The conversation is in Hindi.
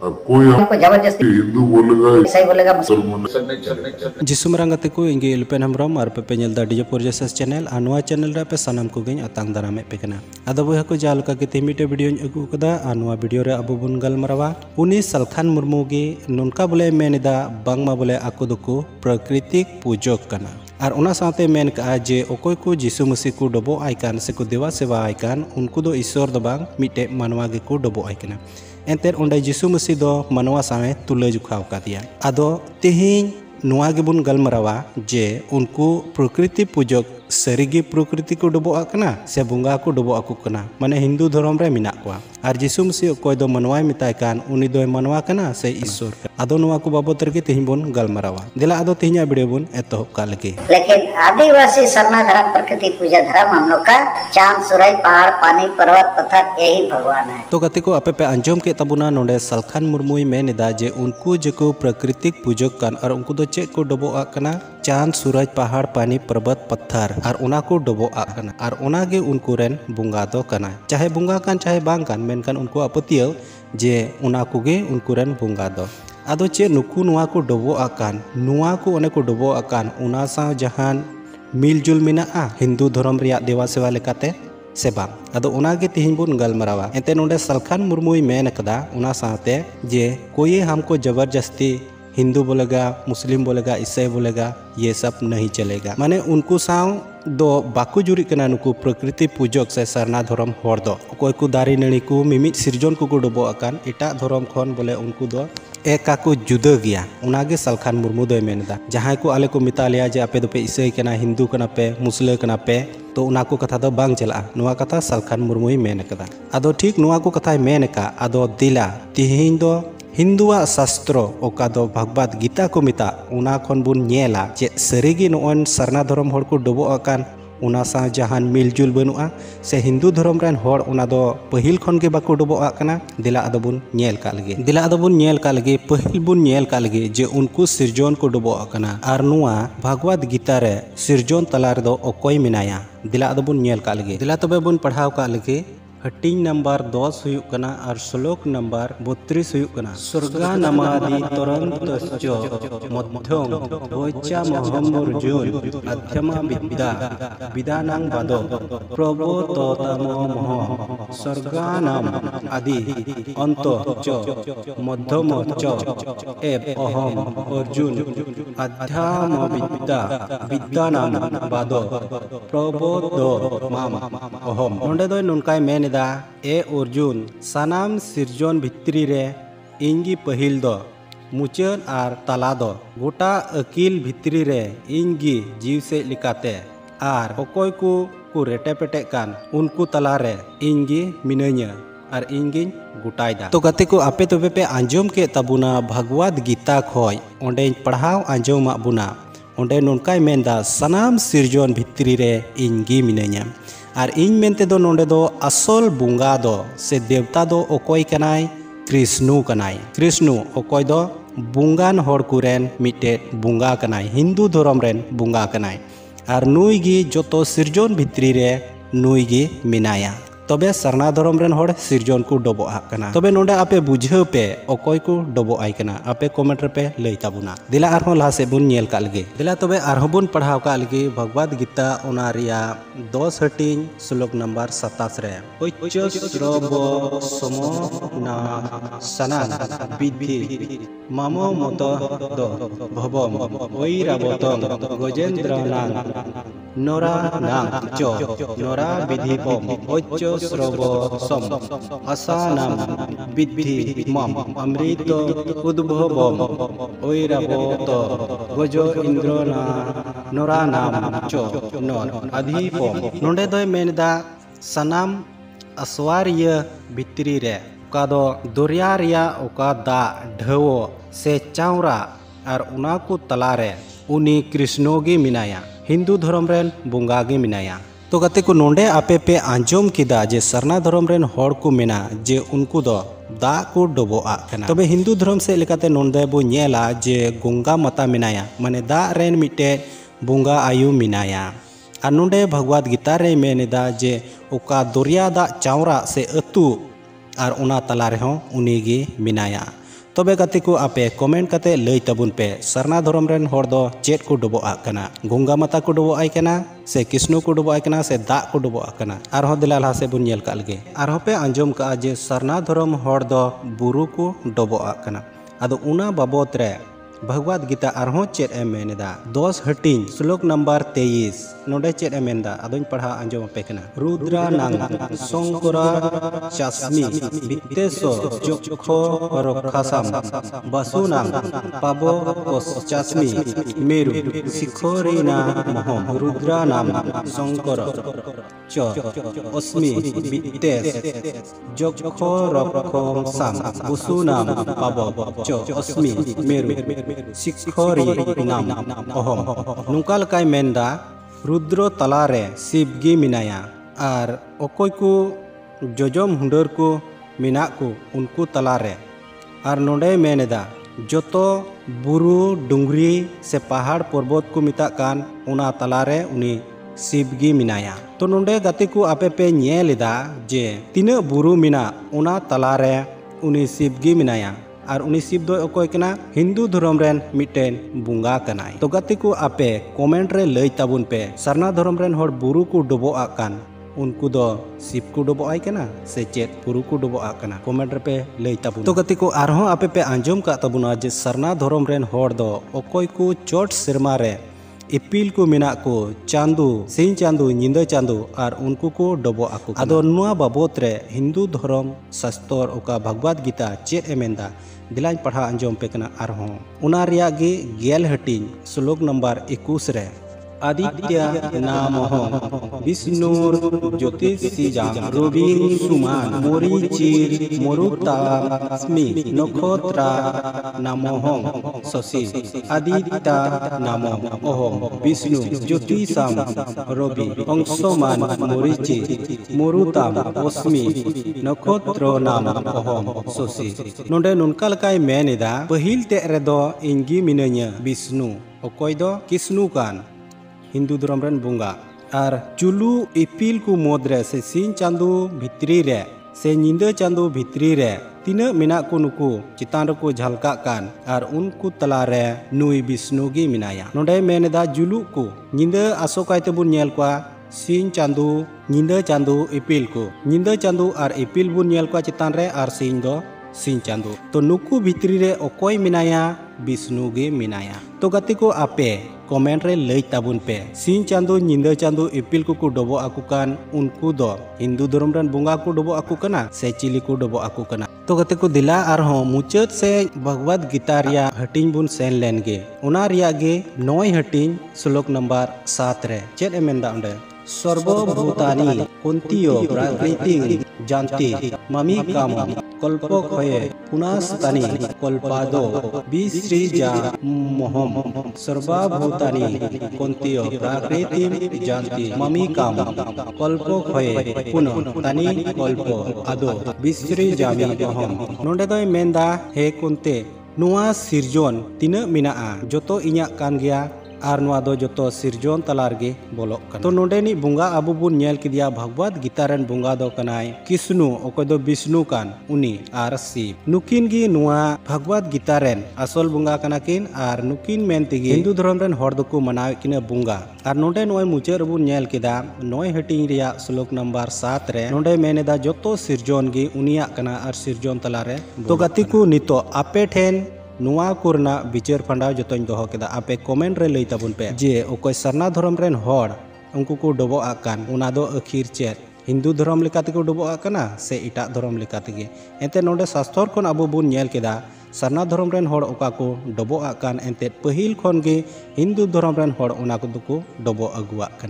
कोई हमको जबरदस्ती हिंदू बोलेगा ईसाई बोलेगा मुसलमान जिसुम रंगते को इंगे इलपेन हमरम और पे पेनल दा डीजे प्रोजेक्ट्स चैनल आनुआ चैनल रे पे सनम को गई अतांग दारामे पे कना अदो बो हको जालका के तेमिटे वीडियो अगु कदा आनुआ वीडियो रे अबो बुन गलमरावा उनी सलखान मुर्मू गे नोनका बोले मेनेदा बांगमा बोले आको दको प्राकृतिक पूजक कना और उना साथे मेन का जे ओकोय को जिसु मसीह को डबो आइकान से को देवा सेवा आइकान उनको दो ईश्वर दो बांग मिटे मानवा गे को डबो आइकना एंतेर उंडे जिसु मसीह दो मानवा सामे तुले जुखाव का दिया आदो तेहिं नुआ गेबुन गलमरावा जे उनको प्रकृति पूजक सरीगी प्रकृति को डबो आकना से बुंगा को डबो आकु कना माने हिंदू धर्म रे मिना कोआ और जिसु मसीह कोय दो मनवाय मिताय कान उनी दो मनवा कना से ईश्वर आदो नुआ को बाबत रे तेहिं बुन गलमरावा दिला आदो तेहिं वीडियो बुन एतो का लगे। लेकिन आदिवासी सरना धर्म प्रकृति पूजा धर्म हम लोग का चांद सूरज पहाड़ पानी पर्वत पत्थर यही भगवान है। तो गति को आपे पे अंजम के तबुना नोडे सलखान मुर्मुई मेनेदा जे उनको जेको प्राकृतिक पूजक कान और उनको दो चेक को डबो आकना चांद सूरज पहाड़ पानी पर्वत पत्थर और उना को डबो आकना और उना गे उनको रेन बुंगा दो कना चाहे बुंगा कान चाहे बांग कान मेनकान उनको अपतियो जे उना को गे उनको रेन बुंगा दो आदो चे नुकु नुआ को डबो आकान नुआ को ओने को डबो आकान उना सा जहान मिलजुल मिना हिंदू धर्म रिया देवा सेवा लेकाते से बांग आदो उनागे तिहिं बुन गलमरावा एंते नोडे सलखान मुर्मुई मेन कदा उना साथे जे कोई हमको जबरदस्ती हिंदू बोलेगा मुस्लिम बोलेगा ईसाई बोलेगा ये सब नहीं चलेगा माने उनको साव दो बाकु जुरी कना नुकु प्रकृति पूजक से सरना धर्म होर दो कोई को दारी नणी को मिमित सिरजन को डबो आकान एटा धर्म खन बोले उनको दो एका को जुदा गया उनागे सलखान मुर्मू दो मेनदा जहां को आले को मिता लिया जे आपे दोपे ईसाई कना हिंदू कना पे मुस्लिम कना पे तो उना को कथा दो बांग चला नुआ कथा सलखान मुर्मुई मेन कदा आदो ठीक नुआ को कथा मेन का आदो दिला तिहिं दो हिंदुआ शास्त्र ओका दो भगवत गीता को मिता उना खन बुन नेला जे सरीगी नोन सरना धर्म होड़ को डबो आकान उना सा जहान मिलजुल बनुआ से हिंदू धर्म रेन होड़ उना दो पहिल खन के बाको डबो आकना दिला अदो बुन नेल का लगे दिला अदो बुन नेल का लगे पहिल बुन नेल का लगे जे उनको सिरजन को डबो आकना आर नुआ भगवत गीता रे सिरजन तला रे दो ओकोय मिनाया दिला अदो बुन नेल का लगे दिला तबे बुन पढ़ाव का लगे हटिंग नंबर 10 हुयुक कना और श्लोक नंबर 32 हुयुक कना स्वर्गा नमादि तरंतश्च मध्यम वैचा महमर्जुन अध्यमा विद्या विदानां बादो प्रबोततमो मह स्वर्गानाम आदि अंत च मध्यम च एव अहम अर्जुन अध्याम विद्या विद्यानां बादो प्रबोतो माम अहम नोंडे दो नुनकाय मेन ए अर्जुन सानाम सिरजन भित्री रे इंगी पहिल दो मुचन आर तला दो गोटा अकील भित्री रे इंगी जीव से लिकाते आर ओकोय को रेटे पेटे कान उनको तला रे इंगी मिनैया और इंगी गुटाइदा तो गते को आपे तबे पे आंजम के तबुना भगवत गीता खोय ओंडे पढ़ाव आंजम बुना ओंडे नोनकाय मेनदा सनाम सिरजन भित्री रे इंगी मिनैया और इन मेनते दो नोंडे दो असल बुंगा दो से देवता दो ओकोय कनाय कृष्णु कनाय कृष्णु ओकोय दो बुंगान होड़ कुरेन मिटे बुंगा कनाय हिंदू धर्म रेन बुंगा कनाय और नुई गी जोतो सिरजन भित्री रे नुई गी मिनाया तबे सरना धर्म रेन होड़ सिरजन को डबो आकना तबे नोंडे आपे बुझाव पे ओकोय को डबो आय कना आपे कमेंट रे पे लई ताबुना दिला आरहों लाहा से बुन नेल का लगे दिला तबे आरहों बुन पढ़ाव का लगे भगवत गीता ओना रिया 10 हटिंग श्लोक नंबर 27 रे उच्च श्रव समना सनान विधि मामो मत दो भवम वैरावतम गजेंद्रनां नोरा नां च नोरा विधिपम उच्च श्रव सम असानाम विद्धि मम अमृत उद्भवम ऐरावत गजो इंद्रना नोरानाम च नर अधिपम नोंडे दोय मेनदा सनाम अस्वार्य भित्री रे ओका दो दरिया रिया ओका दा ढवो से चावरा और उना को तला रे उनी कृष्णो गे मिनाया हिंदू धर्म रेन बुंगा गे मिनाया तो गते को नोंडे आपे पे आंजम किदा जे सरना धर्म रेन होड़ को मेना जे उनको दो दा को डबो आकना तबे हिंदू धर्म से लेकाते नोंडे बो नेला जे गंगा माता मिनाया माने दा रेन मिटे बुंगा आयु मिनाया और नोंडे भगवत गीता रे मेनेदा जे ओका दरिया दा चावरा से अतु और उना तला रे हों उनी गे मिनाया तबे गाते को आपे कमेंट काते लई ताबुन पे सरना धर्म रेन हर दो चेत को डबो आकना गंगा माता को डबो आय कना से कृष्ण को डबो आय कना से दा को डबो आकना आरहो दिलाल हासे बुन नेल कालगे आरहो पे अंजम का जे सरना धर्म हर दो बुरु को डबो आकना आदो उना बाबत रे भगवद गीता आरहो चेत ए मेनेदा 10 हटिंग श्लोक नंबर 23 नोडे चेत ए मेनदा आदों पढ़ा अंजम पे कना रुद्रा नांग शंकरा चास्मी बितेसो जोखो रखासाम बासुनां पाबो चास्मी मेरु शिखोरीना महम रुद्रा नाम शंकर च अस्मी बितेस जोखो रखासाम बासुनां पाबो च अस्मी मेरु शिखोरी नाम अहम नुकाल काय मेंदा रुद्र तलारे शिवगी मिनाया आर अकोय को जजम हुंडर को मिना को उनको तलारे आर नोडे मेनेदा जोतो बुरु डुंगरी से पहाड़ पर्वत को मिता कान उना तलारे उनी शिवगी मिनाया तो नोडे गाते को आपे पे नेलेदा जे तीना बुरु मिना उना तलारे उनी शिवगी मिनाया और उनी शिव दो अकोय कना हिंदू धर्म रेन मिटेन बुंगा कनाय तो गाते को आपे कमेंट रे लई ताबुन पे सरना धर्म रेन हर बुरु को डबो आकान उनको दो शिव को डबो आय कना से चेत बुरु को डबो आकना कमेंट रे पे लई ताबुन तो गाते को आरहो आपे पे आंजम का ताबुना जे सरना धर्म रेन हर दो अकोय को चोट सिरमा रे इपिल को मिना को चांदू सिंह चांदू निंदा चांदू और उनको को डबो आको आदो नुआ बाबत रे हिंदू धर्म शास्त्र ओका भगवद गीता चेत एमेंदा दिलाñ पढ़ा अंजम पे कना आरहो उना रिया गे गेल हटिंग श्लोक नंबर 21 रे आदित्य नामह विष्णुर ज्योतिषीजाम रविं सुमान मरीचिर मरुतास्मि नक्षत्रा नामह शशि आदित्य नामः अहम विष्णु ज्योतिषाम रवि अंशमान मरीचि मरुताम अस्मि नक्षत्र नाम अहम शशि नोंडे नुनका लकाय मेनेदा पहिल ते रेदो इंगी मिनाया विष्णु अकोय दो कृष्ण कान हिंदू धर्म रेन बुंगा और चुलू इपिल को मोद्रे से सिंह चांदू भित्री रे से निंदा चांदू भित्री रे तीना मिना को नुकु चितान को झलका कान और उनको तला रे नुई विष्णु गी मिनाया नोडे मेनेदा जुलू को निंदा आसोकायते बुन नेल को सिंह चांदू निंदा चांदू इपिल को निंदा चांदू और इपिल बुन नेल को चितान रे और सिंह दो सिंह चांदू तो नुकु भित्री रे अकोय मिनाया विष्णु गे मिनाया तो गाते को आपे कमेंट रे लई ताबुन पे सिंह चांदू निंदा चांदू इपिल को डबो आकु कान उनको दो हिंदू धर्म रेन बुंगा को डबो आकु कना से चिली को डबो आकु कना तो गाते को दिला आरहो मुचाद से भगवद गीता रिया हटिंग बुन सेन लेन गे उना रिया गे 9 हटिंग श्लोक नंबर 7 रे चेत एमेंदा ओंडे सर्वभूतानि कुंतियो प्राकृति जानति ममी काम कल्पो खये पुनास्तानि कल्पादो विसृजा मोहम सर्वभूतानि कुंतियो प्राकृति जानति ममी काम कल्पो खये पुनास्तानि कल्पो आदो विसृजामि मोहम नोंडे दोय मेंदा हे कुंते नुआ सिरजोन तिना मिनाआ जोतो इन्या कान गया आर नुआ दो जोतो सिरजोन तलार गे बोलोक कना तो नोंडे नि बुंगा आबु बुन नेल किदिया भगवद गीता रेन बुंगा दो कनाय कृष्ण ओको दो विष्णु कान उनी आर शिव नुकिन गी नुआ भगवद गीता रेन असल बुंगा कना किन आर नुकिन मेन तिगी हिंदू धर्म रेन हर दको मनाव किने बुंगा आर नोंडे नोय मुचार बुन नेल किदा 9 हटिंग रिया श्लोक नंबर 7 रे नोंडे मेनेदा जोतो सिरजोन गी उनिया कना आर सिरजोन तलारे तो गाती को नितो आपे ठेन नुआ कोरना विचार फंडाव जतोñ दोहो केदा आपे कमेंट रे लई ताबुन पे जे ओकोय सरना धर्म रेन हर उनको को डबो आकान उना दो अखिर चेत हिंदू धर्म लेकाते को डबो आकना से इटा धर्म लेकाते गे एते नोंडे शास्त्र खन आबो बुन नेल केदा सरना धर्म रेन हर ओका को डबो आकान एते पहिल खन गे हिंदू धर्म रेन हर उना को डबो अगुआ।